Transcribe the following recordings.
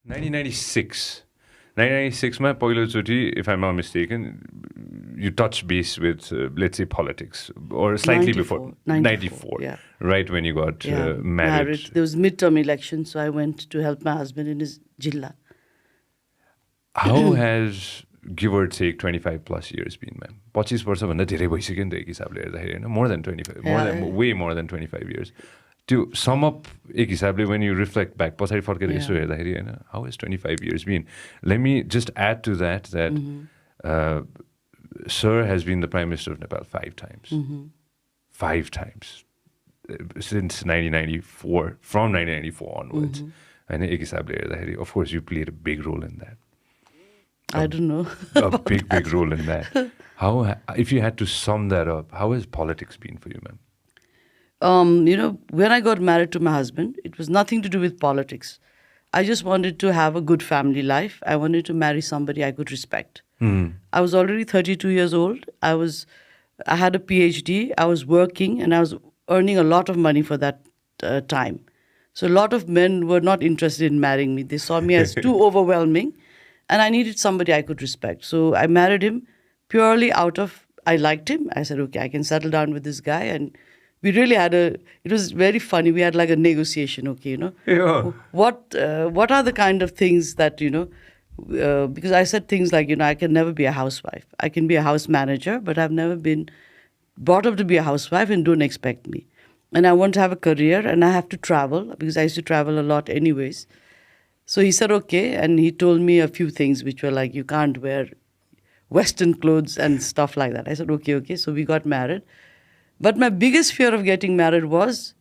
1996. 1996 मा पहिलोचोटि, if I'm not mistaken, you touched base with, let's say, politics, or slightly 94, before. 94, yeah. Right when you got married. There was midterm election, so I went to help my husband in his jilla. How has, give or take, 25 plus years been, ma'am? 25 वर्षभन्दा धेरै भइसक्यो नि त एक हिसाबले हेर्दाखेरि होइन, more than 25, way more than 25 years. To sum up एक हिसाबले, when you reflect back, पछाडि फर्केर यसो हेर्दाखेरि होइन, how has 25 years been? Let me just add to that Sir has been the Prime Minister of Nepal 5 times. 5 times. Since 1994, from 1994 onwards. And एक हिसाबले हेर्दाखेरि, of course, you played a big role in that. I don't know. A big role in that. How, if you had to sum that up, how has politics been for you, ma'am? When I got married to my husband, it was nothing to do with politics. I just wanted to have a good family life. I wanted to marry somebody I could respect. I was already 32 years old. I had a PhD. I was working, and I was earning a lot of money for that time. So a lot of men were not interested in marrying me. They saw me as too overwhelming, and I needed somebody I could respect. So I married him purely out of, I liked him. I said, okay, I can settle down with this guy. And we really had it was very funny. We had like a negotiation, okay, What are the kind of things that, because I said things like, I can never be a housewife. I can be a house manager, but I've never been brought up to be a housewife, and don't expect me. And I want to have a career, and I have to travel, because I used to travel a lot anyways. So he said, okay, and he told me a few things which were like, you can't wear Western clothes and stuff like that. I said, okay. So we got married. But my biggest fear of getting married was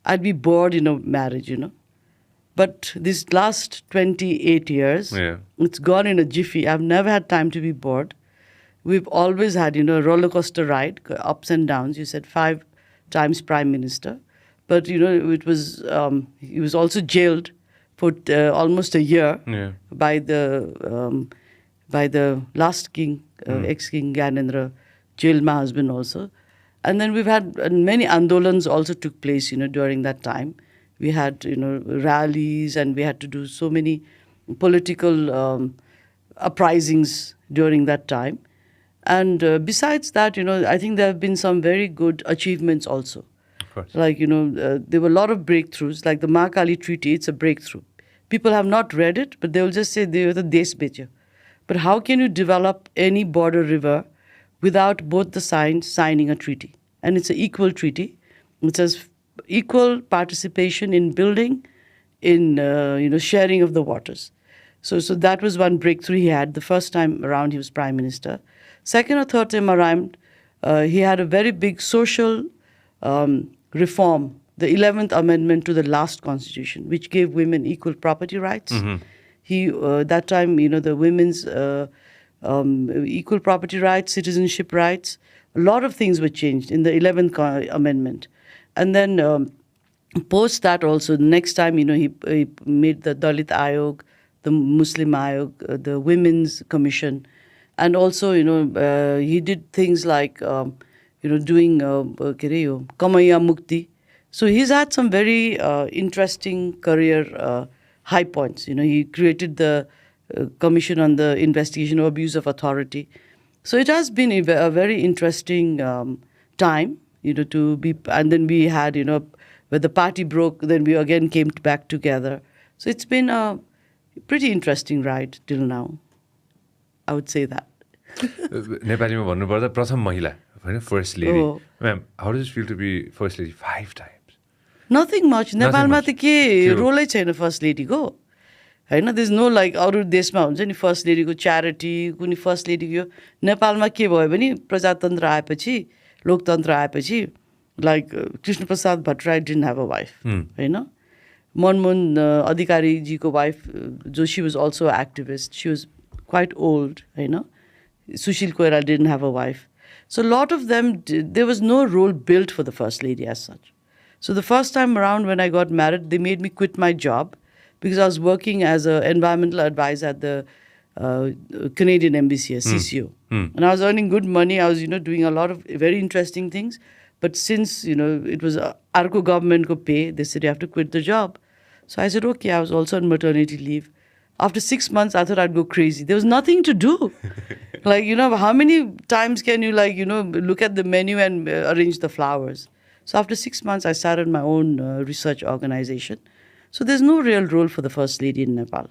I'd be bored in a marriage, But these last 28 years, it's gone in a jiffy. I've never had time to be bored. We've always had, a roller coaster ride, ups and downs. You said 5 times Prime Minister. But, it was, he was also jailed for almost a year by the last king, ex-king Gyanendra, jailed my husband also. And then we've had many andolans also took place, during that time. We had, rallies, and we had to do so many political uprisings during that time. And besides that, I think there have been some very good achievements also. Of course. Like, there were a lot of breakthroughs, like the Mahakali Treaty, it's a breakthrough. People have not read it, but they will just say they are the Desh Becha. But how can you develop any border river without both the sides signing a treaty? And it's an equal treaty. It says equal participation in building, in sharing of the waters. So that was one breakthrough he had. The first time around he was Prime Minister. Second or third time around, he had a very big social reform, the 11th Amendment to the last Constitution, which gave women equal property rights. He that time, the women's equal property rights, citizenship rights, a lot of things were changed in the 11th Amendment. And then post that also, next time, he made the Dalit Ayog, the Muslim Ayog, the Women's Commission. And also, he did things like, doing Kamaya Mukti. So he's had some very interesting career high points. He created the Commission on the Investigation of Abuse of Authority. So it has been a very interesting time, to be, and then we had, where the party broke, then we again came back together. So it's been a pretty interesting ride till now. I would say that. नेपालीमा भन्नुपर्दा प्रथम महिला होइन, first lady. Ma'am, how does it feel to be first lady 5 times? Nothing much. नेपालमा त के रोलै छैन first लेडीको होइन. there's no like अरू देशमा हुन्छ नि फर्स्ट लेडीको च्यारिटी, कुनै फर्स्ट लेडीको. नेपालमा के भयो भने प्रजातन्त्र आएपछि, लोकतन्त्र आएपछि, like Krishna Prasad Bhattarai didn't have a wife, होइन. मनमोहन अधिकारीजीको wife, जो she was also an activist, she was quite old, होइन. Sushil Koiral didn't have a wife. So a lot of them, there was no role built for the first lady as such. So the first time around when I got married, they made me quit my job because I was working as an environmental advisor at the Canadian Embassy, CCO. And I was earning good money. I was, doing a lot of very interesting things. But since, it was Arco government ko pay, they said you have to quit the job. So I said, okay, I was also on maternity leave. After 6 months, I thought I'd go crazy. There was nothing to do. Like, how many times can you, look at the menu and arrange the flowers? So after 6 months, I started my own research organization. So there's no real role for the First Lady in Nepal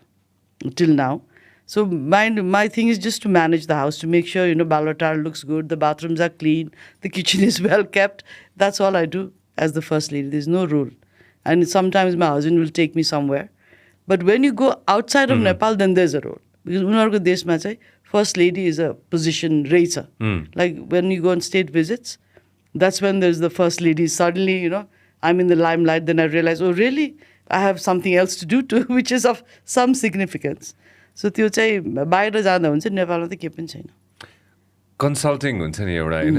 till now. So my thing is just to manage the house, to make sure, Balotar looks good, the bathrooms are clean, the kitchen is well kept. That's all I do as the First Lady. There's no rule. And sometimes my husband will take me somewhere. But when you go outside of Nepal, then there's a role. Because उनीहरूको देशमा चाहिँ First Lady is a position रहेछ. Like when you go on state visits, that's when there's the First Lady. Suddenly, I'm in the limelight. Then I realize, oh, really? I have something else to do too, which is of some significance. So त्यो चाहिँ बाहिर जाँदा हुन्छ, नेपालमा त केही पनि छैन. Consulting हुन्छ नि एउटा होइन,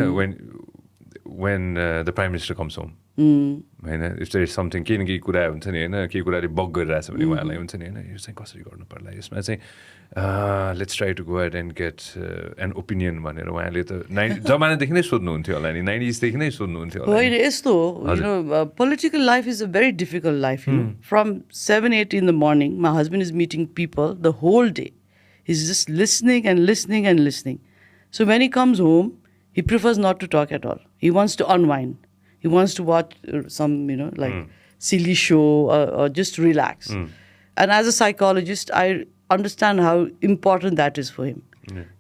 when the Prime Minister comes home. होइन, if there is something केही न केही कुरा हुन्छ नि होइन, केही कुराले बग गरिरहेछ भने उहाँलाई हुन्छ नि होइन, यो चाहिँ कसरी गर्नु पर्ला, यसमा चाहिँ let's try to go ahead and get an opinion भनेर उहाँले त जमानादेखि नै सोध्नुहुन्थ्यो होला नि, 90sदेखि नै सोध्नुहुन्थ्यो होला. होइन, यस्तो हो, political life is a very difficult life. From 7-8 in the morning, my husband is meeting people the whole day. He's just listening and listening and listening. So when he comes home, he prefers not to talk at all. He wants to unwind. He wants to watch some, silly show or just relax. And as a psychologist, I understand how important that is for him.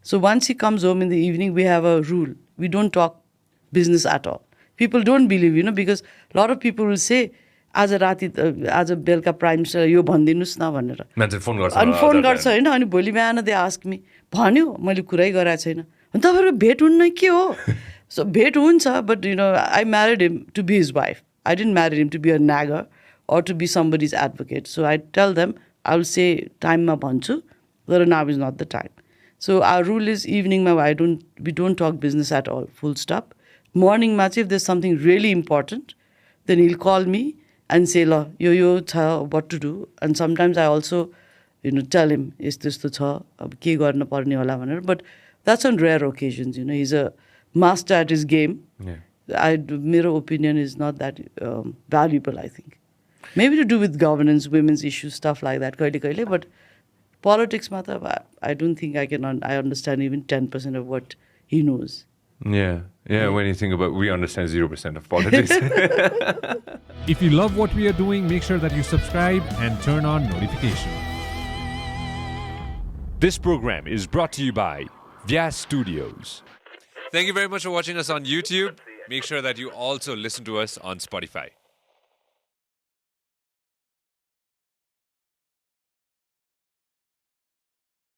So once he comes home in the evening, we have a rule. We don't talk business at all. People don't believe, because a lot of people will say, आज बेलुका prime minister यो भनिदिनुहोस् न भनेर. अनि phone गर्छ होइन, अनि भोलि बिहान दे आस्क मी, भन्यो मैले कुरै गराएको छैन. अनि तपाईँहरूको भेट हुन्न के हो? So भेट हुन्छ, but I married him to be his wife. I didn't marry him to be a nagger or to be somebody's advocate. So I tell them, I'll say time ma bhanchu, but now is not the time. So our rule is evening ma we don't talk business at all, full stop. Morning ma if there's something really important, then he'll call me and say, la, yo cha, what to do. And sometimes I also, tell him, is this the cha, ab ke garna parne hola bhaner. But that's on rare occasions, he's a master at his game. मेरो opinion is not that valuable, I think. Maybe to do with governance, women's issues, stuff like that, but politics, I don't think I understand even 10% of what he knows. Yeah, when you think about, we understand 0% of politics. If you love what we are doing, make sure that you subscribe and turn on notifications. This program is brought to you by Vyas Studios. Thank you very much for watching us on YouTube. Make sure that you also listen to us on Spotify.